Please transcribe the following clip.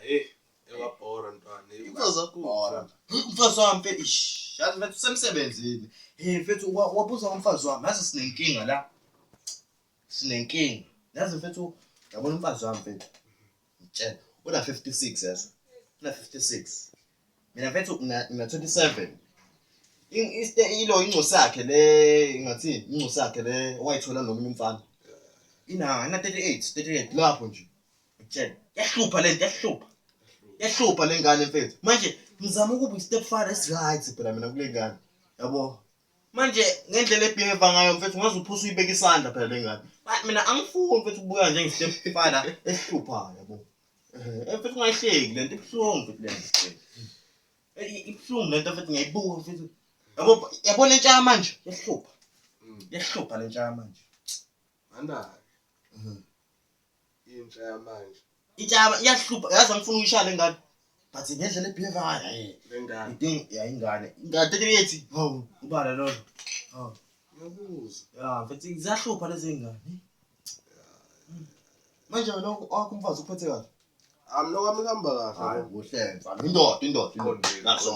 hey ewabhora ntwana umfazi wami mfethu yazi mfethu usemsebenzini mfethu wabuza umfazi wami yazi sinenkinga la yazi mfethu yabona umfazi wami mfethu ngitshela una 56 yazi una 56 mina mfethu ngina 27 ilo incosi yakhe le ngathini incosi yakhe le owayithola nomunye umfana ina 38 lapho nje ngitshela yahlupha lento yahlupha lengane mfethu manje ngizama ukuba i-stepfather is-right phela mina kule ngane yabo manje ngendlela ebehave ngayo mfethu ngaze uphusa uyibeka isandla phela lengane mina angifuni mfethu ukubuya njenge-stepfather ehluphayo yabo mfethu ungayihleki lento ibuhlungu mfethu lento ibuhlungu lento mfethu ngiyayibuka mfethu yabona entsha manje yahlupha le ntsha manje andazi intsha yamanje itshaba iyahlupha yazi angifuna uyishaya ngane but ngendlela ebehave ngayo lengane ingane 38 hawu ubala lo ngiyabuza mfethu ziyahlupha lezi ngane manje wena wakho umfazi uphethe kahle mina kwami kuhamba kahle hayi kuhle mfana indoda naso